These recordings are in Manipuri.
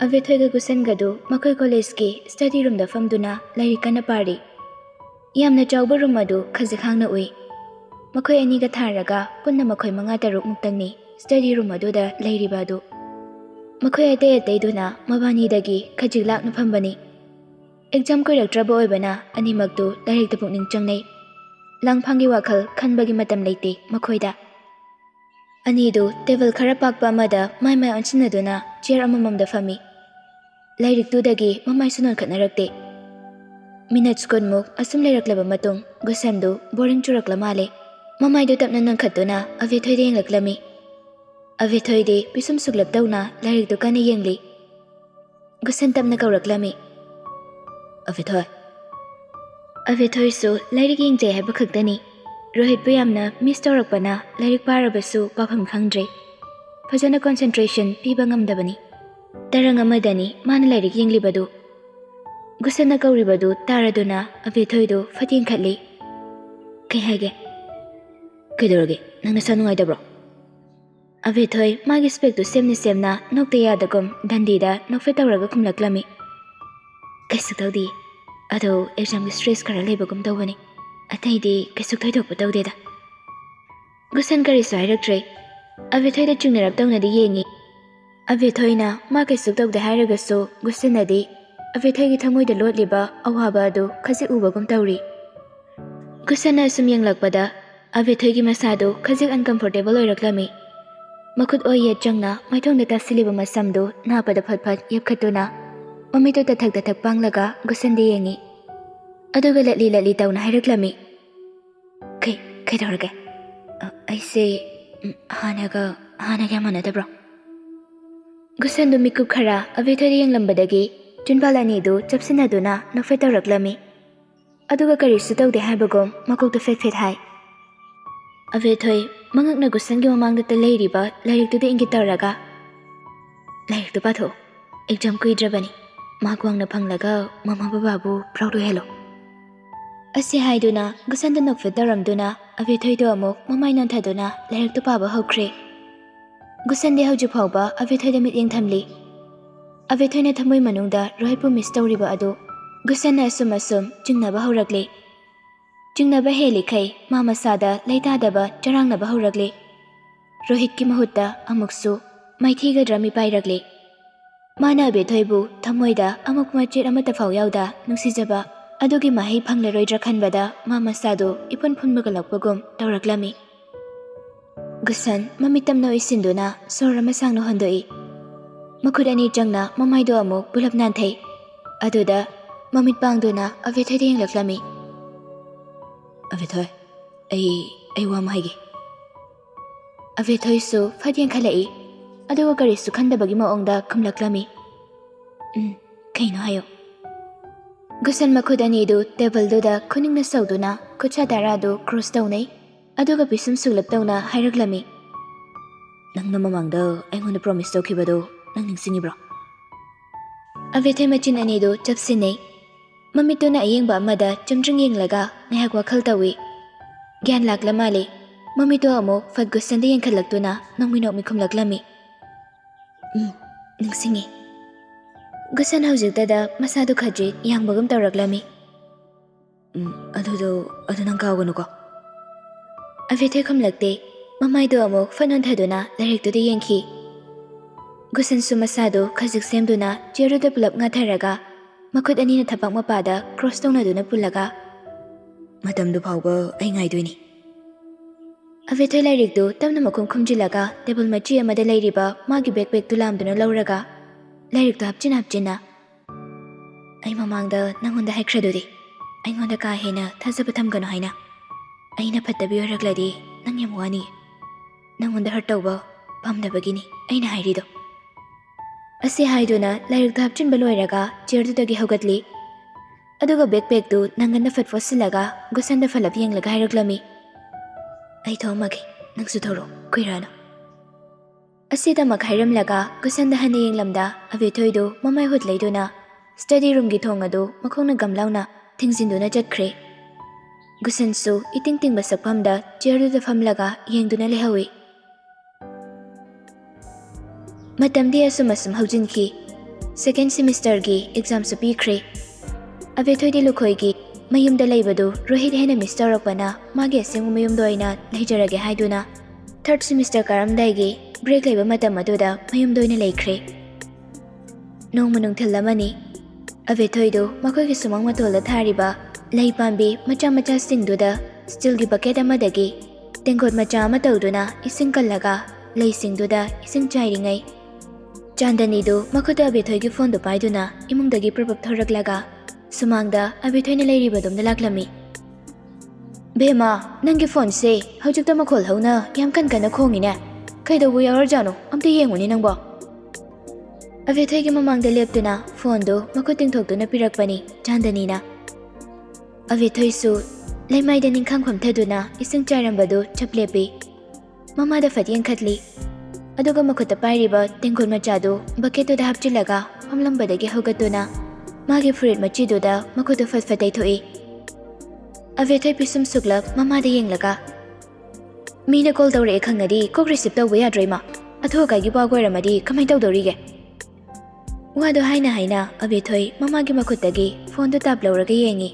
Avethoi ga Gusen gadu makhoi college ki study room da famduna lairi kana pari. Yamna chawba room adu khazik hangna ui. Makhoi ani ga tharaga punna makhoi manga taruk muktangni study room adu da lairi badu. Makhoi ate duna mabani dagi khajik lakna phambani. Exam ko raktraba oibana ani magdu larik da pukning changnai. Lang phangi wakhal khanbagi matam leite makhoi da. Ani du table khara pakpa amada mai onsinaduna chair amamam da fami. Lairik tu dagi mamai sunon khatnarakte. Minutes kunmuk asum lairaklaba matung Gusen du boring churakla male. Mamai du tapna non khatuna Avethoi de yenglaklami. Avethoi de pisum suglap dauna lairik du kana yengli. Gusen tapna kauraklami. Avethoi. Avethoi su lairik yengje haiba khaktani. Rohit bu yamna miss tawrakpana lairik parabasu pafam khangdre. Fajana concentration piba ngamdabani. Tarang amadani mana lairik yenglibadu. Gusen na kauribadu taraduna Avethoi du fatin khatli. Kai hage. Kaidorage nangna sanungai dabro. Avethoi magi spek du semna nokta yadagum dandida nokfe tawraga khumlaklami. Kaisuk tawdi. Ado exam gi stress kara lebagum tawbani. Ataidi kaisuk thoidokpa tawdeda. Gusen kari swairaktre. Avethoi da chungnarap tawna di yengi. Avethoi na ma kaisuk tawda hairagasu Gusen na di Avethoi gi thamoi da lotliba awaba adu khajik ubagum tawri. Gusen na sum yenglakpada Avethoi gi masadu khajik uncomfortable oiraklami. Makhut oye changna maithong da tasiliba masamdu napada phatphat yepkhatuna mamito tathak panglaga Gusen de yengi. Aduga latli tawna hairaklami. Kai dawrage. Aise hanaga manadabro. Gusen du mikup khara Avethoi de yenglambadagi Junbalani du chapsinaduna nokfe tawraklami. Aduga karisu tawde haibagum makokta fet hai. Avethoi mangakna Gusen gi mamangda ta leiriba lairik tu de ingit tawraga. Lairik tu patho exam kuidrabani. Magwangna phanglaga mama bababu proud hello. Asi haiduna Gusen da nokfe tawramduna Avethoi do amuk mamai nontaduna lairik tu paba hokre. Gusen de hauju phawba Avethoi da mityeng thamli. Avethoi na thamoi manungda Rohit pu miss tawriba adu Gusen na asum jungnaba haurakle. Jungnaba heli khai mama sada leitadaba charangnaba haurakle. Rohit ki mahutta amuksu maithiga drami pairakle. Mana Avethoi bu thamoida amuk machit amata phau yauda nuksijaba adugi mahei phanglaroidra khanbada mama sadu ipon phunbaga lakpagum tawraklami. Gusen mamitam no isinduna sorama sangno hondoi. Makhudani changna mamai do amuk bulap nanthai. Aduda mamit pangduna Avethoi de yenglaklami. Avethoi, ai wa maigi. Avethoi su fatyen khalai. Aduga karisu khandabagi maongda khumlaklami. Kaino hayo. Gusen makhudani du table du da khuningna sauduna kucha dara du cross tawnai. Aduga pisum suglap tawna hairaklami. Nangna mamangda aingonda promise tawkhibadu nang ningsingibro. Avethoi machin ani du chapsinai. Mamituna ayengba amada chungchung yenglaga ngahak wakhal tawi. Gyan lakla male. Mamito amuk fat Gusen de yengkhallaktuna nangminok mikhumlaklami. Ningsingi. Gusen haujiktada masadu khajit yangbagum tawraklami. Adu nang kawganuko. Avethoi khumlakte. Mamai do amuk fanon thaduna lairik tu de yengki. Gusen su masadu khajik semduna cheru da pulap ngatharaga makhut ani na thapak mapada cross tawna duna pulaga. Matam du phawba ai ngai doini. Avethoi lairik du tamna makhum khumjilaga table machi amada lairiba magi backpack tu lamduna lauraga. Lairik tu hapchina. Ai mamangda nangonda haikhradudi. Aingonda ka hena thajaba thamgano haina. Aina phattabi orakladi nang yam wani. Nangonda hartawba pamdabagini aina hairido. Asi haiduna lairik tu hapchinba loiraga chair dagi haugatli. Aduga backpack tu nanganda fat fosilaga Gusen da falap yenglaga hairaklami. Ai thomagi nangsu thoro kuirano. Asida makhairamlaga Gusen da hana yenglamda Avethoi du mamai hut leiduna study room gi thong adu makhongna gamlauna thingzinduna jatkre. Gusen su iting basakpamda chair da famlaga yengduna lehawi. Matamdi asum haujinki. Second semestergi exam su pikre. Avethoi di lukhoigi mayumda leibadu Rohit hena miss tawrakpana magi asengu mayumda oina leijarage haiduna. Third semester karamdaigi break leiba matam aduda mayumda oina leikre. Nongma nungthil amani Avethoi do makhoi gi sumang matolda thariba lei pambi macha macha singduda steel gi bucket amadagi tengkot macha ama tawduna ising kallaga lei singduda ising chairingai. Chandani do makhuda Avethoi gi phone do paiduna imungdagi prabhap thoraklaga sumangda Avethoi na leiribadumna laklami. Bema nangi phone se hojikta makhol hauna yam kan kana khongine kaidawu yawarjano amta yenguni nangbo. Avethoi gi mamangda leptuna phone do makhuting thokduna pirakpani Chandani na. Avethoi su leimaida ningkhang khomthaduna ising chairambadu chaplepi mama da fatyen khatli aduga makhuta pairiba tengkol machadu bucket da hapchilaga phamlambadagi hogatuna magi fruit machiduda makhuta fatfatai thoi. Avethoi pisum suklak mama da yenglaga mina call tawre khangadi kok receive tawba yadreima athoka gi bagwairamadi kamai tawdorige. Wado haina Avethoi mama gi makhutagi phone do tap lawraga yengi.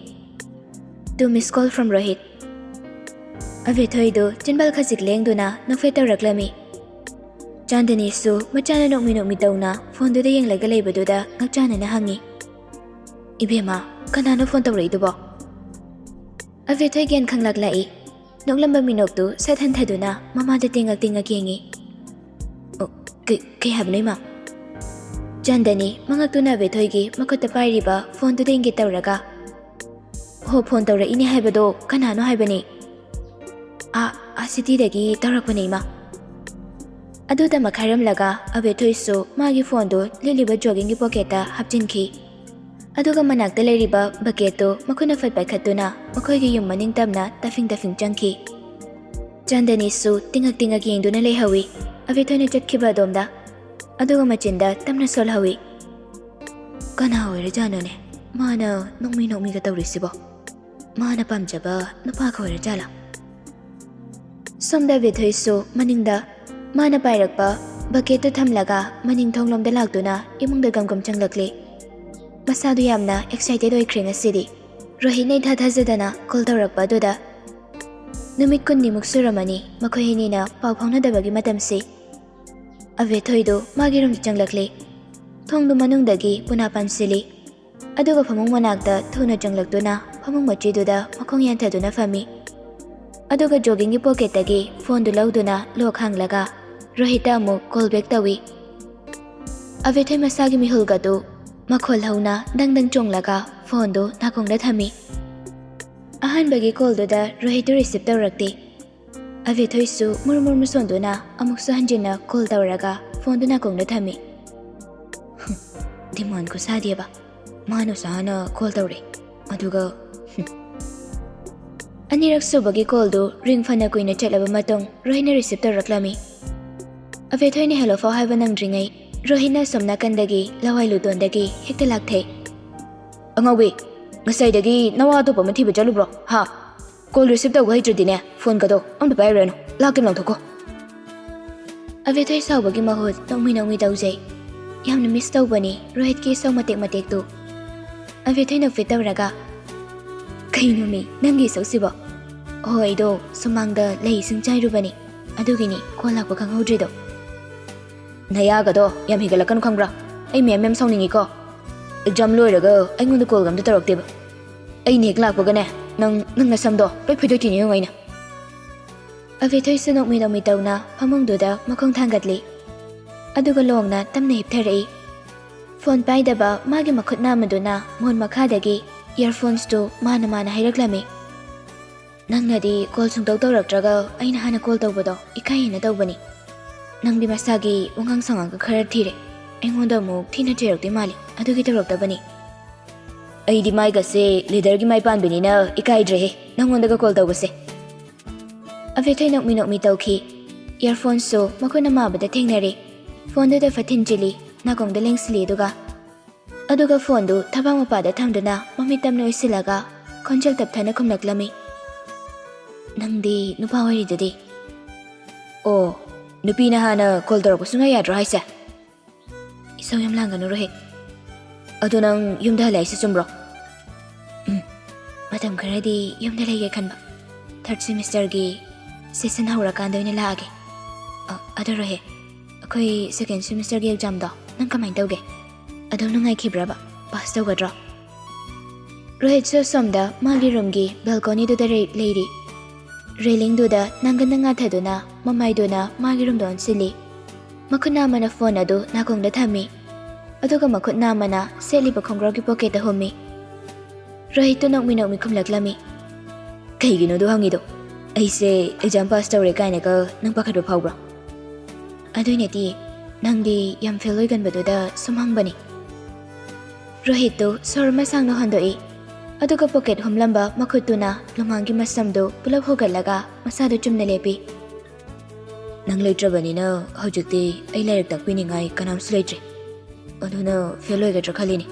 To miss call from Rohit. Avethoi do chinbal khasik lengduna nokfe tawraklami. Chandani su machana nokmi tawna phone do da yenglaga leibaduda ngakchana na hangi. Ibema kanano phone tawreidubo. Avethoi gen khanglaklai noklamba minok tu sathan thaduna mama da tingak yengi. Kai habnai ma. Chandani mangaktuna Avethoi gi makhuta pairiba phone do dengi tawraga ho phone tawra ini haibado kanano haibani city dagi tawrakpani ma aduda makhairam laga Avethoi su magi phone do liliba jogging gi pocket ta hapchinki aduga manakta leiriba bucket to makhuna fatpai khatuna makhoi gi yum maning tamna tafing changki. Chandani su tingak yengduna leihawi Avethoi na chatkhiba domda aduga machinda tamna solhawi kana oirajano ne mana nokmi ga tawrisibo mana pamjaba nupa khawara jala. Somda Avethoi su maningda mana pairakpa bucket to thamlaga maning thonglomda laktuna imungda gamgam changlakle. Masadu yamna excited oikhre ngasidi Rohit nei thajadana call tawrakpa duda numit kunni muksuramani makhoi hinina pau phaunadabagi matamsi. Avethoi do magirum changlakle thongdu manungdagi puna pansili aduga phamung manakta thuna changlaktuna phamung machiduda makhong yanthaduna fami aduga jogging gi pocket tagi phone du lauduna lok hanglaga Rohit amu call back tawi. Avethoi masagi mihulga do makhol hauna dangdang chonglaga phone do nakongda thami. Ahanbagi call duda Rohit receive tawrakti. Avethoi su murmur musonduna amuksu hanjina call tawraga phone du nakongda thami. Dimon ko sadiaba mano sahana call tawre aduga anirak subagi call do ring fana kuina chalaba matong Rohit na receive tawraklami. Avethoi ni hello fa haiba nangdringai Rohit na somna kandagi lawai ludondagi hekta lakthe. Angawi ngasai nawa to pamathi ba chalubro ha call receive tawba haitrudine phone ka do amda pairano lakim langthoko. Avethoi saubagi mahut nokmi tawjai yamna miss tawbani Rohit ki sau matek tu. Avethoi na fit tawraga kaino mi nangi sausibo hoi do sumangda lei singchai rubani adugini call lakpa khanghaudri do. Nayaga do yam higalakan khangbra ai mem sauningi ko exam loiraga aingonda call gamda tarakteba ai nek lakpa gane nang nasamdo loi phidoi tini ngaina. Avethoi su nokmi tawna phamungduda makhong thangatli aduga longna tamna hiptharai. Phone paidaba magi makhutna maduna mon makhadagi earphones to mana hairaklami. Nangnadi call sungtaw tawraktraga aina hana call tawbado ikaina tawbani. Nangdi masagi ungang sangang ka khara thire aingonda mu thina cherakti mali adugi tawraktabani. Aidi mai ga se leader gi mai panbini na ikaidre he nangonda ga call tawbase. Avethoi nokmi tawki earphones so makhuna mabada thengnare phone da fathin chili nakongda lengsli aduga phone du thabang mapada thamduna mami tamna oisilaga khonjal tapthana khumlaklami. Nangdi nupa wari dadi oh nupi na hana call tawrak sunga yadra haisa isaw yam langanu Rohit ꯑꯗꯣ ꯅꯪ ꯌꯨꯝꯗ ꯍꯜꯂꯛꯏꯁꯤ ꯆꯨꯝꯕ꯭ꯔꯣ? ꯃꯇꯝ ꯈꯔꯗꯤ ꯌꯨꯝꯗ ꯂꯩꯒꯦ ꯈꯟꯕ. 3rd semesterꯒꯤ session ꯍꯧꯔꯀꯥꯟꯗ ꯑꯣꯏꯅ ꯂꯥꯛꯑꯒꯦ. ꯑꯗꯣ ꯔꯣꯍꯤꯠ, ꯑꯩꯈꯣꯏ 2nd semesterꯒꯤ examꯗꯣ ꯅꯪ ꯀꯃꯥꯏꯅ ꯇꯧꯒꯦ? ꯑꯗꯨꯝ ꯅꯨꯡꯉꯥꯏꯈꯤꯕ꯭ꯔꯕ? ꯄꯥꯁ ꯇꯧꯒꯗ꯭ꯔꯣ? ꯔꯣꯍꯤꯠꯁꯨ ꯁꯣꯝꯗ ꯃꯥꯒꯤ ꯔꯨꯝꯒꯤ ꯕꯦꯜꯀꯣꯅꯤꯗꯨꯗ ꯂꯩꯔꯤ. ꯔꯦꯂꯤꯡꯗꯨꯗ ꯅꯪꯒꯟꯗ ꯉꯥꯊꯗꯨꯅ ꯃꯃꯥꯏꯗꯨꯅ ꯃꯥꯒꯤ ꯔꯨꯝꯗ ꯑꯣꯟꯁꯤꯜꯂꯤ. ꯃꯈꯨꯠ ꯅꯥꯝꯃꯅ ꯐꯣꯟ ꯑꯗꯨ ꯅꯥꯀꯣꯡꯗ ꯊꯝꯃꯤ. ꯑꯗꯨꯒ ꯃꯈꯨꯠ ꯅꯥꯝꯃꯅ ꯁꯦꯠꯂꯤꯕ ꯈꯣꯡꯒ꯭ꯔꯥꯎꯒꯤ ꯄꯣꯀꯦꯠꯇ ꯍꯨꯝꯃꯤ. ꯔꯣꯍꯤꯠꯇꯨ ꯅꯣꯛꯃꯤ ꯈꯨꯝꯂꯛꯂꯝꯃꯤ. ꯀꯩꯒꯤꯅꯣ ꯑꯗꯨ ꯍꯪꯉꯤꯗꯣ? ꯑꯩꯁꯦ ꯑꯦꯛꯖꯥꯝ ꯄꯥꯁ ꯇꯧꯔꯦ ꯀꯥꯏꯅꯒ ꯅꯪ ꯄꯥꯈꯠꯄ ꯐꯥꯎꯕ꯭ꯔꯣ? ꯑꯗꯨꯏ ꯅꯠꯇꯦ, ꯅꯪꯗꯤ ꯌꯥꯝ ꯐꯦꯜ ꯑꯣꯏꯒꯟꯕꯗꯨꯗ ꯁꯨꯝ ꯍꯪꯕꯅꯤ. ꯔꯣꯍꯤꯠꯇꯨ ꯁꯣꯔ ꯑꯃ ꯁꯥꯡꯅ ꯍꯣꯟꯗꯣꯛꯏ. ꯑꯗꯨꯒ ꯄꯣꯀꯦꯠ ꯍꯨꯝꯂꯝꯕ ꯃꯈꯨꯠꯇꯨꯅ ꯂꯨꯃꯥꯡꯒꯤ ꯃꯁꯝꯗꯨ ꯄꯨꯂꯞ ꯍꯨꯒꯠꯂꯒ ꯃꯁꯥꯗꯨ ꯆꯨꯝꯅ ꯂꯦꯞꯄꯤ. ꯅꯪ ꯂꯩꯇ꯭ꯔꯕꯅꯤꯅ ꯍꯧꯖꯤꯛꯇꯤ ꯑꯩ ꯂꯥꯏꯔꯤꯛ ꯇꯥꯛꯄꯤꯅꯤꯡꯉꯥꯏ ꯀꯅꯥꯝꯁꯨ ꯂꯩꯇ꯭ꯔꯦ. ꯑꯗꯨꯅ ꯐꯦꯜ ꯑꯣꯏꯒꯗ꯭ꯔꯥ ꯈꯜꯂꯤꯅꯤ.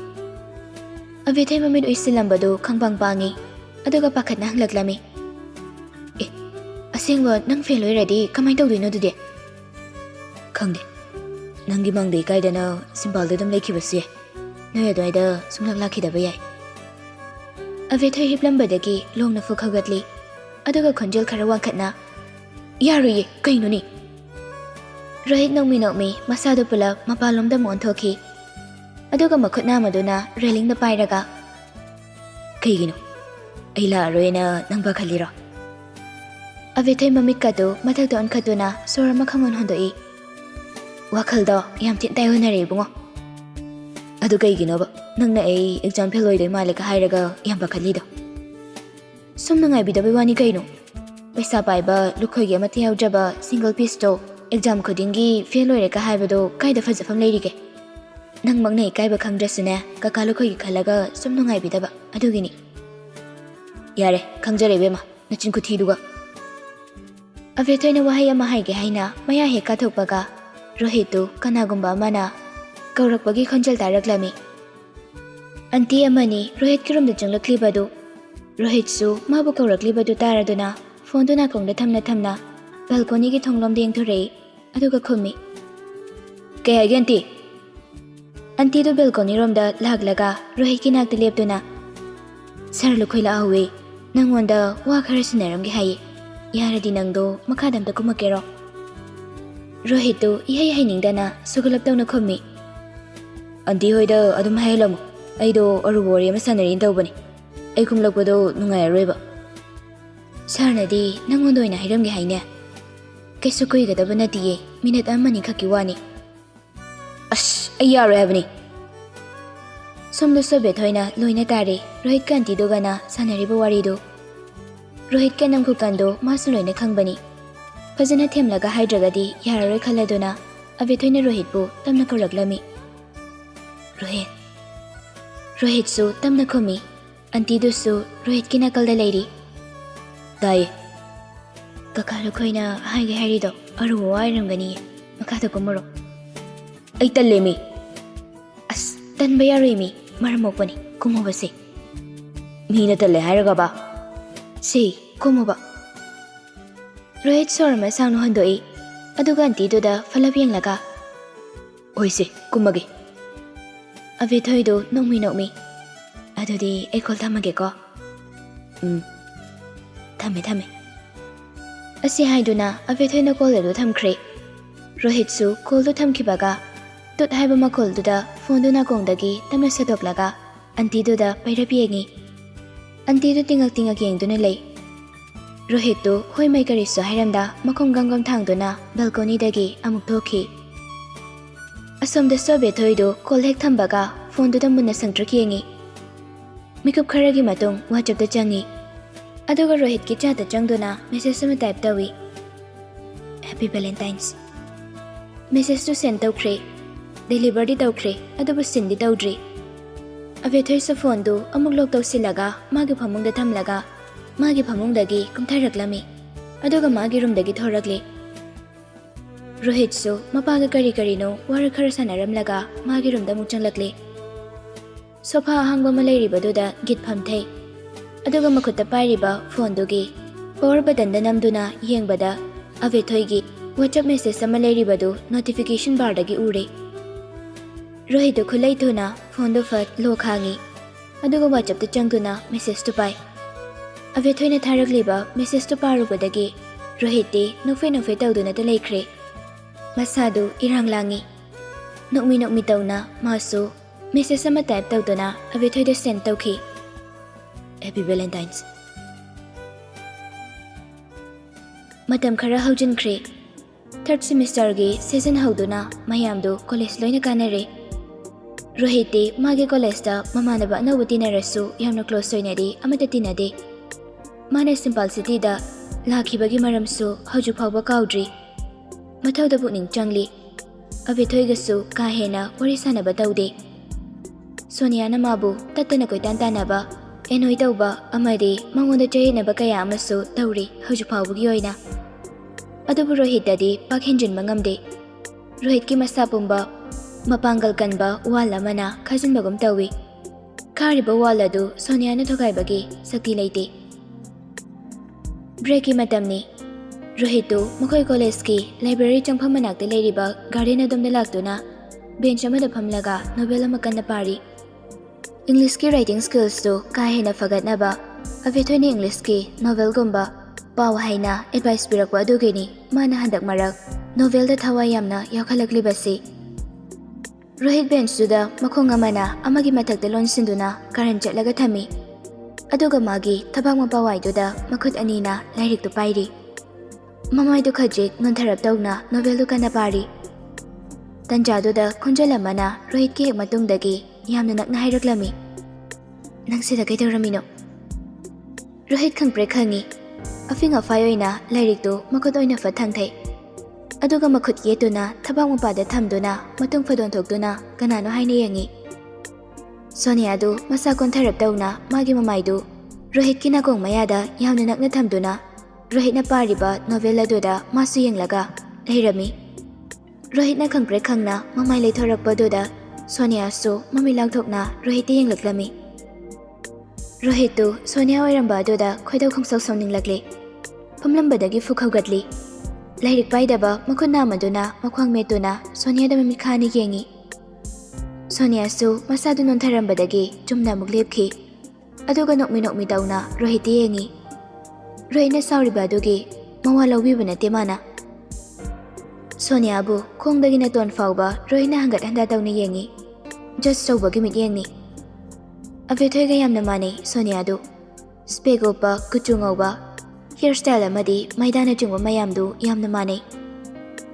ꯑꯕꯦꯊꯣꯏ ꯃꯃꯤꯠ ꯎꯏꯁꯤꯜꯂꯝꯕꯗꯨ ꯈꯪꯄꯥꯡ ꯄꯥꯡꯉꯤ. ꯑꯗꯨꯒ ꯄꯥꯈꯠꯅ ꯍꯪꯂꯛꯂꯝꯃꯤ. ꯑꯁꯦꯡꯕ ꯅꯪ ꯐꯦꯜ ꯑꯣꯏꯔꯗꯤ ꯀꯃꯥꯏꯅ ꯇꯧꯗꯣꯏꯅꯣ ꯑꯗꯨꯗꯤ? ꯈꯪꯗꯦ. ꯅꯪꯒꯤ ꯃꯪꯗ ꯏꯀꯥꯏꯗꯅ ꯁꯤꯝꯄꯜꯗ ꯑꯗꯨꯝ ꯂꯩꯈꯤꯕꯁꯨ ꯌꯥꯏ. ꯅꯣꯏ ꯑꯗꯨꯋꯥꯏꯗ ꯁꯨꯡꯂꯥꯛ ꯂꯥꯛꯈꯤꯗꯕ ꯌꯥꯏ. ꯑꯕꯦꯊꯣꯏ ꯍꯤꯞꯂꯝꯕꯗꯒꯤ ꯂꯣꯡꯅ ꯐꯨꯛ ꯍꯧꯒꯠꯂꯤ. ꯑꯗꯨꯒ ꯈꯣꯟꯖꯦꯜ ꯈꯔ ꯋꯥꯡꯈꯠꯅ, ꯌꯥꯔꯣꯏꯌꯦ, ꯀꯩꯅꯣꯅꯤ? ꯔꯣꯍꯤꯠ ꯅꯣꯛꯃꯤ ꯃꯁꯥꯗꯨ ꯄꯨꯂꯞ ꯃꯄꯥꯟꯂꯣꯝꯗ ꯑꯣꯟꯊꯣꯛꯈꯤ. ꯑꯗꯨꯒ ꯃꯈꯨꯠ ꯅꯥꯝꯃꯗꯨꯅ ꯔꯦꯂꯤꯡꯗ ꯄꯥꯏꯔꯒ, ꯀꯩꯒꯤꯅꯣ? ꯑꯩ ꯂꯥꯛꯑꯔꯣꯏꯅ ꯅꯪ ꯄꯥꯈꯠꯂꯤꯔꯣ? ꯑꯕꯦꯊꯣꯏ ꯃꯃꯤꯠꯀꯗꯨ ꯃꯊꯛꯇ ꯑꯣꯟꯈꯠꯇꯨꯅ ꯁꯣꯔ ꯑꯃ ꯈꯪꯍꯣꯟ ꯍꯣꯟꯗꯣꯛꯏ. ꯋꯥꯈꯜꯗꯣ ꯌꯥꯝ ꯊꯤꯅ ꯇꯥꯏꯑꯣꯟꯅꯔꯦ ꯏꯕꯨꯡꯉꯣ. ꯑꯗꯨ ꯀꯩꯒꯤꯅꯣꯕ ꯅꯪꯅ ꯑꯩ ꯑꯦꯛꯖꯥꯝ ꯐꯦꯜ ꯑꯣꯏꯗꯣꯏ ꯃꯥꯜꯂꯦꯒ ꯍꯥꯏꯔꯒ ꯌꯥꯝ ꯄꯥꯈꯠꯂꯤꯗꯣ? ꯁꯨꯝ ꯅꯨꯡꯉꯥꯏꯕꯤꯗꯕꯩ ꯋꯥꯅꯤ ꯀꯩꯅꯣ. ꯄꯩꯁꯥ ꯄꯥꯏꯕ ꯂꯨꯈꯣꯏꯒꯤ ꯑꯃꯠꯇ ꯌꯥꯎꯗ꯭ꯔꯕ ꯁꯤꯡꯒꯜ ꯄꯤꯁꯇꯣ ꯑꯦꯛꯖꯥꯝ ꯈꯨꯗꯤꯡꯒꯤ ꯐꯦꯜ ꯑꯣꯏꯔꯦꯒ ꯍꯥꯏꯕꯗꯣ ꯀꯥꯏꯗ ꯐꯖꯐꯝ ꯂꯩꯔꯤꯒꯦ? ꯅꯪꯃꯛꯅ ꯏꯀꯥꯏꯕ ꯈꯪꯗ꯭ꯔꯁꯨꯅꯦ ꯀꯀꯥ ꯂꯨꯈꯣꯏꯒꯤ ꯈꯜꯂꯒ ꯁꯨꯝ ꯅꯨꯡꯉꯥꯏꯕꯤꯗꯕ ꯑꯗꯨꯒꯤꯅꯤ. ꯌꯥꯔꯦ, ꯈꯪꯖꯔꯦ ꯏꯕꯦꯝꯃ, ꯅꯆꯤꯟ ꯈꯨꯊꯤꯗꯨꯒ. ꯑꯕꯦꯊꯣꯏꯅ ꯋꯥꯍꯩ ꯑꯃ ꯍꯥꯏꯒꯦ ꯍꯥꯏꯅ ꯃꯌꯥ ꯍꯦꯛ ꯀꯥꯊꯣꯛꯄꯒ ꯔꯣꯍꯤꯠꯇꯨ ꯀꯅꯥꯒꯨꯝꯕ ꯑꯃꯅ ꯀꯧꯔꯛꯄꯒꯤ ꯈꯣꯟꯖꯦꯜ ꯇꯥꯔꯛꯂꯝꯃꯤ. ꯑꯟꯇꯤ ꯑꯃꯅꯤ ꯔꯣꯍꯤꯠꯀꯤ ꯔꯨꯝꯗ ꯆꯪꯂꯛꯂꯤꯕꯗꯨ. ꯔꯣꯍꯤꯠꯁꯨ ꯃꯥꯕꯨ ꯀꯧꯔꯛꯂꯤꯕꯗꯨ ꯇꯥꯔꯗꯨꯅ ꯐꯣꯟꯗꯨ ꯅꯥꯀꯣꯡꯗ ꯊꯝꯅ ꯕꯦꯜꯀꯣꯅꯤꯒꯤ ꯊꯣꯡꯂꯣꯝꯗ ꯌꯦꯡꯊꯣꯔꯛꯏ. ꯑꯗꯨꯒ ꯈꯨꯝꯃꯤ. ꯀꯩ ꯍꯥꯏꯒꯦ ꯑꯟꯇꯤ? ꯑꯟꯇꯤꯗꯨ ꯕꯦꯜꯀꯣꯅꯤꯔꯣꯝꯗ ꯂꯥꯛꯂꯒ ꯔꯣꯍꯤꯠꯀꯤ ꯅꯥꯛꯇ ꯂꯦꯞꯇꯨꯅ, ꯁꯥꯔ ꯂꯨꯈꯣꯏ ꯂꯥꯛꯍꯧꯋꯦ. ꯅꯪꯉꯣꯟꯗ ꯋꯥ ꯈꯔ ꯁꯤꯟꯅꯔꯝꯒꯦ ꯍꯥꯏꯌꯦ. ꯌꯥꯔꯗꯤ ꯅꯪꯗꯣ ꯃꯈꯥꯗ ꯑꯝꯇ ꯀꯨꯝꯃꯛꯀꯦꯔꯣ? ꯔꯣꯍꯤꯠꯇꯨ ꯏꯍꯩ ꯍꯩꯅꯤꯡꯗꯅ ꯁꯨꯒꯠꯂꯞ ꯇꯧꯅ ꯈꯨꯝꯃꯤ. ꯑꯟꯇꯤ ꯍꯣꯏꯗ ꯑꯗꯨꯝ ꯍꯥꯏꯍꯜꯂꯝꯃꯨ. ꯑꯩꯗꯣ ꯑꯔꯨꯕ ꯋꯥꯔꯤ ꯑꯃ ꯁꯥꯟꯅꯔꯤꯅ ꯇꯧꯕꯅꯤ. ꯑꯩ ꯀꯨꯝꯂꯛꯄꯗꯣ ꯅꯨꯡꯉꯥꯏꯔꯔꯣꯏꯕ. ꯁꯥꯔꯅꯗꯤ ꯅꯪꯉꯣꯟꯗ ꯑꯣꯏꯅ ꯍꯥꯏꯔꯝꯒꯦ ꯍꯥꯏꯅꯦ. ꯀꯩꯁꯨ ꯀꯨꯏꯒꯗꯕ ꯅꯠꯇꯤꯌꯦ, ꯃꯤꯅꯠ ꯑꯃꯅꯤ ꯈꯛꯀꯤ ꯋꯥꯅꯤ. ꯑꯁ, ꯑꯩ ꯌꯥꯔꯣꯏ ꯍꯥꯏꯕꯅꯤ. ꯁꯣꯝꯗꯁꯨ ꯑꯕꯦꯊꯣꯏꯅ ꯂꯣꯏꯅ ꯇꯥꯔꯦ ꯔꯣꯍꯤꯠꯀ ꯑꯟꯇꯤꯗꯨꯒꯅ ꯁꯥꯟꯅꯔꯤꯕ ꯋꯥꯔꯤꯗꯨ. ꯔꯣꯍꯤꯠꯀ ꯅꯝꯈꯨꯀꯟꯗꯨ ꯃꯥꯁꯨ ꯂꯣꯏꯅ ꯈꯪꯕꯅꯤ. ꯐꯖꯅ ꯊꯦꯝꯂꯒ ꯍꯥꯏꯗ꯭ꯔꯒꯗꯤ ꯌꯥꯔꯔꯣꯏ ꯈꯜꯂꯗꯨꯅ ꯑꯕꯦꯊꯣꯏꯅ ꯔꯣꯍꯤꯠꯄꯨ ꯇꯞꯅ ꯀꯧꯔꯛꯂꯝꯃꯤ. ꯔꯣꯍꯤꯠ. ꯔꯣꯍꯤꯠꯁꯨ ꯇꯞꯅ ꯈꯨꯝꯃꯤ. ꯑꯟꯇꯤꯗꯨꯁꯨ ꯔꯣꯍꯤꯠꯀꯤ ꯅꯥꯀꯜꯗ ꯂꯩꯔꯤ. ꯇꯥꯏꯌꯦ. ꯀꯀꯥ ꯂꯨꯈꯣꯏꯅ ꯍꯥꯏꯒꯦ ꯍꯥꯏꯔꯤꯗꯣ ꯑꯔꯨꯕ ꯋꯥ ꯑꯣꯏꯔꯝꯒꯅꯤꯌꯦ. ꯃꯈꯥꯗ ꯀꯨꯝꯃꯨꯔꯣ. ꯑꯩ ꯇꯜꯂꯦ ꯃꯤ. ꯑꯁ, ꯇꯟꯕ ꯌꯥꯔꯣꯏ ꯃꯤ, ꯃꯔꯝ ꯃꯣꯛꯄꯅꯤ. ꯀꯨꯝꯃꯨꯕꯁꯦ. ꯃꯤꯅ ꯇꯜꯂꯦ ꯍꯥꯏꯔꯒꯕ? ꯁꯤ, ꯀꯨꯝꯃꯨꯕ. ꯔꯣꯍꯤꯠ ꯁꯣꯔ ꯑꯃ ꯁꯥꯡꯅ ꯍꯣꯟꯗꯣꯛꯏ. ꯑꯗꯨꯒ ꯑꯟꯇꯤꯗꯨꯗ ꯐꯂꯞ ꯌꯦꯡꯂꯒ, ꯍꯣꯏꯁꯦ, ꯀꯨꯝꯃꯒꯦ. ꯑꯕꯦꯊꯣꯏꯗꯨ ꯅꯣꯛꯃꯤ. ꯑꯗꯨꯗꯤ ꯑꯩ ꯀꯣꯜ ꯊꯝꯃꯒꯦꯀꯣ? ꯊꯝꯃꯦ. ꯑꯁꯤ ꯍꯥꯏꯗꯨꯅ ꯑꯕꯦꯊꯣꯏꯅ ꯀꯣꯜ ꯑꯗꯨ ꯊꯝꯈ꯭ꯔꯦ. ꯔꯣꯍꯤꯠꯁꯨ ꯀꯣꯜꯗꯨ ꯊꯝꯈꯤꯕꯒ ꯇꯨꯠ ꯍꯥꯏꯕ ꯃꯈꯣꯜꯗꯨꯗ ꯐꯣꯟꯗꯨ ꯅꯥꯀꯣꯡꯗꯒꯤ ꯇꯞꯅ ꯁꯠꯇꯣꯛꯂꯒ ꯑꯟꯇꯤꯗꯨꯗ ꯄꯩꯔꯞ ꯌꯦꯡꯉꯤ. ꯑꯟꯇꯤꯗꯨ ꯇꯤꯡꯉꯛ ꯌꯦꯡꯗꯨꯅ ꯂꯩ. ꯔꯣꯍꯤꯠꯇꯨ ꯍꯣꯏ ꯃꯩ ꯀꯔꯤꯁꯨ ꯍꯥꯏꯔꯝꯗ ꯃꯈꯣꯡ ꯒꯝꯒꯝ ꯊꯥꯡꯗꯨꯅ ꯕꯦꯜꯀꯣꯅꯤꯗꯒꯤ ꯑꯃꯨꯛ ꯊꯣꯛꯈꯤ. ꯑꯁꯣꯝꯗꯁꯨ ꯑꯕꯦꯊꯣꯏꯗꯨ ꯀꯣꯜ ꯍꯦꯛ ꯊꯝꯕꯒ ꯐꯣꯟꯗꯨꯗ ꯃꯨꯟꯅ ꯁꯪꯇ꯭ꯔꯤꯛ ꯌꯦꯡꯉꯤ. ꯃꯤꯀꯨꯞ ꯈꯔꯒꯤ ꯃꯇꯨꯡ ꯋꯥꯆꯞꯇ ꯆꯪꯉꯤ. ꯑꯗꯨꯒ ꯔꯣꯍꯤꯠꯀꯤ ꯆꯥꯠꯇ ꯆꯪꯗꯨꯅ ꯃꯦꯁꯦꯖ ꯑꯃ ꯇꯥꯏꯞ ꯇꯧꯏ. ꯍꯦꯄꯤ ꯚꯦꯂꯦꯟꯇꯥꯏꯟꯁ. ꯃꯦꯁꯦꯖꯇꯨ ꯁꯦꯟ ꯇꯧꯈ꯭ꯔꯦ. ꯗꯦꯂꯤꯚꯔꯗꯤ ꯇꯧꯈ꯭ꯔꯦ, ꯑꯗꯨꯕꯨ ꯁꯤꯟꯗꯤ ꯇꯧꯗ꯭ꯔꯤ. ꯑꯕꯦꯊꯣꯏꯁꯨ ꯐꯣꯟꯗꯨ ꯑꯃꯨꯛ ꯂꯣꯛ ꯇꯧꯁꯤꯜꯂꯒ ꯃꯥꯒꯤ ꯐꯃꯨꯡꯗ ꯊꯝꯂꯒ ꯃꯥꯒꯤ ꯐꯃꯨꯡꯗꯒꯤ ꯀꯨꯝꯊꯔꯛꯂꯝꯃꯤ. ꯑꯗꯨꯒ ꯃꯥꯒꯤ ꯔꯨꯝꯗꯒꯤ ꯊꯣꯔꯛꯂꯤ. ꯔꯣꯍꯤꯠꯁꯨ ꯃꯄꯥꯒ ꯀꯔꯤꯅꯣ ꯋꯥꯔꯤ ꯈꯔ ꯁꯥꯟꯅꯔꯝꯂꯒ ꯃꯥꯒꯤ ꯔꯨꯝꯗ ꯑꯃꯨꯛ ꯆꯪꯂꯛꯂꯤ. ꯁꯣꯐꯥ ꯑꯍꯥꯡꯕ ꯑꯃ ꯂꯩꯔꯤꯕꯗꯨꯗ ꯒꯤꯠ ꯐꯝꯊꯩ. ꯑꯗꯨꯒ ꯃꯈꯨꯠꯇ ꯄꯥꯏꯔꯤꯕ ꯐꯣꯟꯗꯨꯒꯤ ꯄꯋꯥꯔ ꯕꯇꯟꯗ ꯅꯝꯗꯨꯅ ꯌꯦꯡꯕꯗ ꯑꯕꯦꯊꯣꯏꯒꯤ ꯋꯥꯆꯞ ꯃꯦꯁꯦꯖ ꯑꯃ ꯂꯩꯔꯤꯕꯗꯨ ꯅꯣꯇꯤꯐꯤꯀꯦꯁꯟ ꯕꯥꯔꯗꯒꯤ ꯎꯔꯦ. Rohit do khulai thuna phone do fat lo khangi aduga WhatsApp ta changduna message to pai Avethoi na tharakliba message to paru badagi Rohit ti nofei tawduna ta leikhre Masadu irang langi nokmi tawna masu message sama type tawduna Avethoi da send tawki Happy Valentine's Matam khara haujinkhre Third semester gi season hauduna mayamdu college loina kanare Rohit ti magi college da mamanaba anawu tinarasu yamna close oinadi amata tinade Mana simple city da lakhibagi maramsu haju phawba kaudri mathauda buning changli Avethoi gasu ka hena wari sanaba tawde Sonia na mabu tattana koitan tanaba enoi tawba amadi mangonda chayinaba kaya amasu tawri haju phawbagi oina Adubu Rohit dadi pakhenjin mangamde Rohit ki masa pumba mapangal kanba wala mana khajin bagum tawi khariba wala du Sonia na thogai bagi sakti leite Break ki matamni Rohit tu makhoi college ki library changpham manakte leiriba garden adom da laktuna bench amada phamlaga novel ama kanna pari English ki writing skills tu ka hena fagatnaba Avethoi ni English ki novel gumba Pau haina advice pirakwa adugini mana handak marak novel da thawai yamna yakhalakliba Rohit bench da makhong amana amagi mathakta lonsinduna karan chatlaga thami aduga magi thabak mapawai da makhut anina lairik tu pairi mamai du khajik nontharap tawna novel du kana pari tanja da khunjala mana Rohit ki hek matung dagi yamna nakna hairaklami nangsida kai tawramino Rohit khangpre khangi Afing of Fioina, Laricto, Makodoina for Tangte. Aduga Makut Yetuna, Tabamupa de Tamduna, Matung Fadon Tokduna, Ganano Hainiangi. Soniadu, Masakon Terapdona, Magi Mamaidu, Rohit Kinagong Mayada, Yamanak Tamduna, Rohit Napariba, Novella Duda, Masu Yanglaga, Hirami. Rohit Nakang Brekangna, Mamai later Baduda, Sonia so, Mami Lagtokna, Rohit Yanglami. Rohit tu Sonia wairamba aduda khoidau khongsak somning lakle phamlambadagi fukhaugatli lairik paidaba makhuna maduna makhwang metuna Sonia da mimi khani yengi Sonia su masadu non tharambadagi chumna muklepki aduga nokmi tauna Rohit yengi Rohit na sauriba adugi mawa lawbiba nate mana Sonia bu khongdagi na ton fawba Rohit na hangat handa tawni yengi just sawbagi mit yengi Avethoi ga yamna mani Sonia du Spegopa kuchungoba hairstyle amadi maidana chungwa mayamdu yamna mani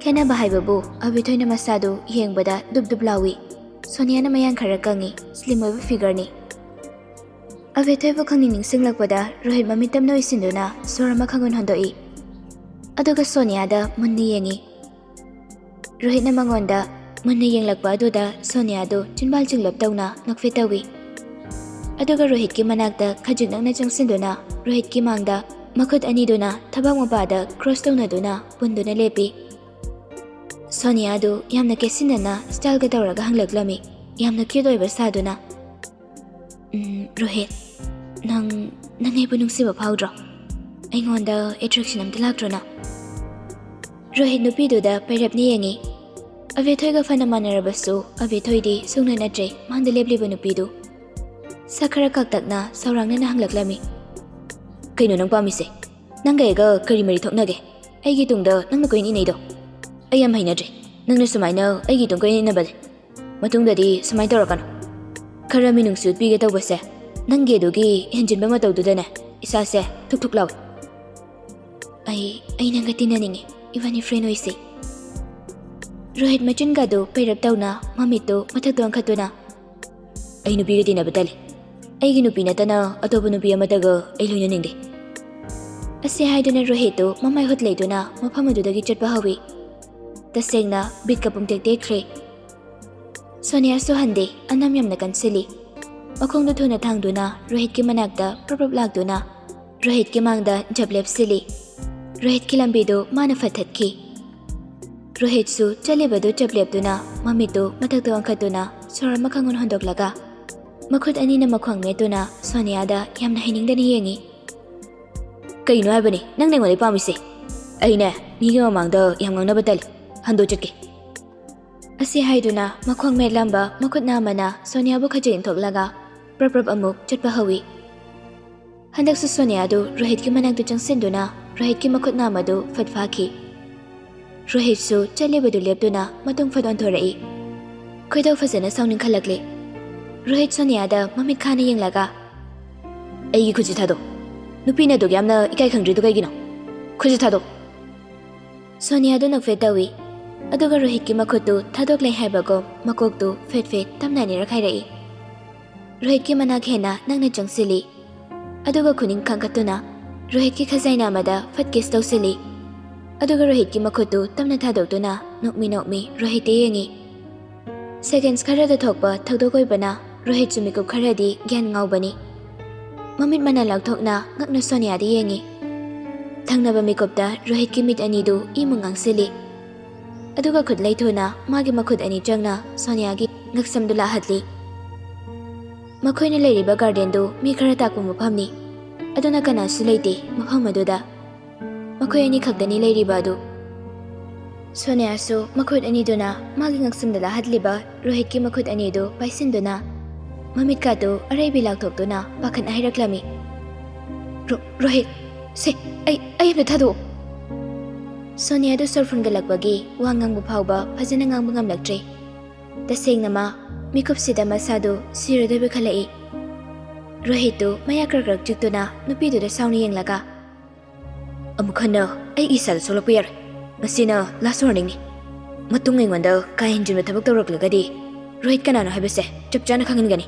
Kena bahaibabu Avethoi na masadu yengbada dub lawi Sonia na mayang kharakangi slim oiba figure ni Avethoi bu khangni ningsinglakpada Rohit mamitam no isinduna sorama khangon hondoi aduga Sonia da munni yengi Rohit na mangonda munni yenglakpa aduda Sonia du chinbal chinglap tawna nakfe tawi Aduga Rohit ki manakta khajik nakna changsinduna Rohit ki mangda makhut aniduna thabak mabada cross tawna punduna lepi Sonia du yamna kesinana style ga tawraga hanglaklami yamna cute oiba saduna Rohit nang aibu nungsiba phawdro aingonda attraction amta laktrona Rohit nupiduda pairapni yengi Avethoi ga fana manarabasu Avethoi di sungna natre mangda lepliba nupidu Sakara kaktakna saurangna na hanglaklami Kaino nang pamise Nang gaya ga kari mari thoknage Aigi tungda nang nakoy ni naido Ayam hainadre Nang nasumayna aigi tung koy ni nabade Matungda di samay tawrakano Karami nung suit biga tawbase Nang gedogi henjin ba matawdudana Isa se tuk lawi Ay nang gatinaningi Iwani friend oisi Rohit machin gado pairap tawna Mamito matagdo ang katuna Ay nubiga tinabatali Aigi nupi natana atoba nupi amadaga ay loinaningde Asi haiduna Rohit tu mamay hotlayduna mapamadudagi chatpa hawi Tasengna bit ka pumtek-tekre Sonia suhande anam yamna kansili Makhongda thuna thangduna Rohit ki manakda prapap lagduna Rohit ki mangda jablep sili Rohit ki lambidu mana fathatki Rohit su chalibadu jablepduna mamitu matagdo ang katuna Sora makangon hondoklaga Makhut ani na makhwang metuna Sonia da yamna hiningda ni yengi Kaino haibani nang nangwalay pamise Ay na miga mamangda yamngang nabatali Hando chatke ꯑꯁꯤ ꯍꯥꯏꯗꯨꯅ ꯃꯈꯣꯡ ꯃꯦꯠꯂꯝꯕ ꯃꯈꯨꯠ ꯅꯥꯝꯃꯅ ꯁꯣꯅꯤꯌꯥꯕꯨ ꯈꯖꯤꯛ ꯏꯟꯊꯣꯛꯂꯒ ꯄ꯭ꯔꯞ ꯑꯃꯨꯛ ꯆꯠꯄ ꯍꯧꯏ꯫ ꯍꯟꯗꯛꯁꯨ ꯁꯣꯅꯤꯌꯥꯗꯨ ꯔꯣꯍꯤꯠꯀꯤ ꯃꯅꯥꯛꯇ ꯆꯪꯁꯤꯟꯗꯨꯅ ꯔꯣꯍꯤꯠꯀꯤ ꯃꯈꯨꯠ ꯅꯥꯝꯃꯗꯨ ꯐꯠꯐꯥꯈꯤ꯫ ꯔꯣꯍꯤꯠꯁꯨ ꯆꯠꯂꯤꯕꯗꯨ ꯂꯦꯞꯇꯨꯅ ꯃꯇꯨꯡ ꯐꯠ ꯑꯣꯟꯊꯣꯔꯛꯏ꯫ ꯈꯣꯏꯗꯧ ꯐꯖꯅ ꯁꯥꯎꯅꯤꯡꯈꯠꯂꯛꯂꯤ꯫ ꯔꯣꯍꯤꯠ ꯁꯣꯅꯤꯌꯥꯗ ꯃꯃꯤꯠ ꯈꯥꯅ ꯌꯦꯡꯂꯒ ꯑꯩꯒꯤ ꯈꯨꯠꯁꯤ ꯊꯥꯗꯣ, ꯅꯨꯄꯤꯅ ꯑꯗꯨꯛ ꯌꯥꯝꯅ ꯏꯀꯥꯏ ꯈꯪꯗ꯭ꯔꯤꯗꯨ ꯀꯩꯒꯤꯅꯣ? ꯈꯨꯠꯁꯤ ꯊꯥꯗꯣ꯫ ꯁꯣꯅꯤꯌꯥꯗꯨ ꯅꯣꯛꯐꯦꯠ ꯇꯧꯏ, ꯑꯗꯨꯒ ꯔꯣꯍꯤꯠꯀꯤ ꯃꯈꯨꯠꯇꯨ ꯊꯥꯗꯣꯛꯂꯦ ꯍꯥꯏꯕꯒꯨꯝ ꯃꯀꯣꯛꯇꯨ ꯐꯦꯠ ꯐꯦꯠ ꯇꯞꯅ ꯑꯅꯤꯔꯛ ꯍꯥꯏꯔꯛꯏ꯫ ꯔꯣꯍꯤꯠꯀꯤ ꯃꯅꯥꯛ ꯍꯦꯟꯅ ꯅꯛꯅ ꯆꯪꯁꯤꯜꯂꯤ, ꯑꯗꯨꯒ ꯈꯨꯅꯤꯡ ꯈꯥꯡꯀꯠꯇꯨꯅ ꯔꯣꯍꯤꯠꯀꯤ ꯈꯖꯥꯏ ꯅꯥꯝꯃꯗ ꯐꯠ ꯀꯤꯁ ꯇꯧꯁꯤꯜꯂꯤ, ꯑꯗꯨꯒ ꯔꯣꯍꯤꯠꯀꯤ ꯃꯈꯨꯠꯇꯨ ꯇꯞꯅ ꯊꯥꯗꯣꯛꯇꯨꯅ ꯅꯣꯛꯃꯤ ꯔꯣꯍꯤꯠꯇ ꯌꯦꯡꯉꯤ꯫ ꯁꯦꯀꯦꯟꯁ ꯈꯔꯗ ꯊꯣꯛꯄ ꯊꯧꯗꯣꯛ ꯑꯣꯏꯕꯅ ꯔꯣꯍꯤꯠꯁꯨ ꯃꯤꯀꯨꯞ ꯈꯔꯗꯤ ꯒ꯭ꯌꯥꯟ ꯉꯥꯎꯕꯅꯤ꯫ ꯃꯃꯤꯠ ꯃꯅꯥ ꯂꯥꯎꯊꯣꯛꯅ ꯉꯛꯅ ꯁꯣꯅꯤꯌꯥꯗ ꯌꯦꯡꯉꯤ꯫ ꯊꯪꯅꯕ ꯃꯤꯀꯨꯞꯇ ꯔꯣꯍꯤꯠꯀꯤ ꯃꯤꯠ ꯑꯅꯤꯗꯨ ꯏꯃꯨꯡ ꯉꯥꯡꯁꯤꯜꯂꯤ, ꯑꯗꯨꯒ ꯈꯨꯠ ꯂꯩꯊꯨꯅ ꯃꯥꯒꯤ ꯃꯈꯨꯠ ꯑꯅꯤ ꯆꯪꯅ ꯁꯣꯅꯤꯌꯥꯒꯤ ꯉꯛꯁꯝꯗꯨ ꯂꯥꯛꯍꯠꯂꯤ꯫ ꯃꯈꯣꯏꯅ ꯂꯩꯔꯤꯕ ꯒꯥꯔꯗꯦꯟꯗꯨ ꯃꯤ ꯈꯔ ꯇꯥꯛꯄ ꯃꯐꯝꯅꯤ, ꯑꯗꯨꯅ ꯀꯅꯥꯁꯨ ꯂꯩꯇꯦ ꯃꯐꯝ ꯑꯗꯨꯗ, ꯃꯈꯣꯏ ꯑꯅꯤ ꯈꯛꯇꯅꯤ ꯂꯩꯔꯤꯕ ꯑꯗꯨ꯫ ꯁꯣꯅꯤꯌꯥꯁꯨ ꯃꯈꯨꯠ ꯑꯅꯤꯗꯨꯅ ꯃꯥꯒꯤ ꯉꯛꯁꯝꯗ ꯂꯥꯛꯍꯠꯂꯤꯕ ꯔꯣꯍꯤꯠꯀꯤ ꯃꯈꯨꯠ ꯑꯅꯤꯗꯨ ꯄꯥꯏꯁꯤꯟꯗꯨꯅ ꯃꯃꯤꯠꯀꯥꯗꯨ ꯑꯔꯩꯕꯤ ꯂꯥꯎꯊꯣꯛꯇꯨꯅ ꯄꯥꯈꯠꯅ ꯍꯥꯏꯔꯛꯂꯝꯃꯤ, ꯔꯣꯍꯤꯠ, ꯁꯦ ꯑꯩ ꯑꯝꯇ ꯊꯥꯗꯣꯛꯑꯣ꯫ ꯁꯣꯅꯤꯌꯥꯗꯨ ꯁꯣꯔ ꯐꯨꯟꯒꯠꯂꯛꯄꯒꯤ ꯋꯥ ꯉꯥꯡꯕ ꯐꯥꯎꯕ ꯐꯖꯅ ꯉꯥꯡꯕ ꯉꯝꯂꯛꯇ꯭ꯔꯦ꯫ ꯇꯁꯦꯡꯅ ꯃꯥ ꯃꯤꯀꯨꯞꯁꯤꯗ ꯃꯁꯥꯗꯨ ꯁꯤꯔꯗꯣꯏꯕ ꯈꯜꯂꯛꯏ꯫ ꯔꯣꯍꯤꯠꯇꯨ ꯃꯌꯥ ꯀ꯭ꯔꯛ ꯆꯤꯛꯇꯨꯅ ꯅꯨꯄꯤꯗꯨꯗ ꯁꯥꯎꯅ ꯌꯦꯡꯂꯒ ꯑꯃꯨꯛ ꯍꯟꯅ ꯑꯩꯒꯤ ꯏꯁꯥꯗ ꯁꯣꯛꯂꯛꯄ ꯌꯥꯔꯣꯏ, ꯃꯁꯤꯅ ꯂꯥꯁ ꯋꯥꯔꯅꯤꯡꯅꯤ꯫ ꯃꯇꯨꯡ ꯑꯩꯉꯣꯟꯗ ꯀꯥ ꯍꯦꯟꯖꯤꯟꯕ ꯊꯕꯛ ꯇꯧꯔꯛꯂꯒꯗꯤ ꯔꯣꯍꯤꯠ ꯀꯅꯥꯅꯣ ꯍꯥꯏꯕꯁꯦ ꯆꯞ ꯆꯥꯅ ꯈꯪꯍꯟꯒꯅꯤ꯫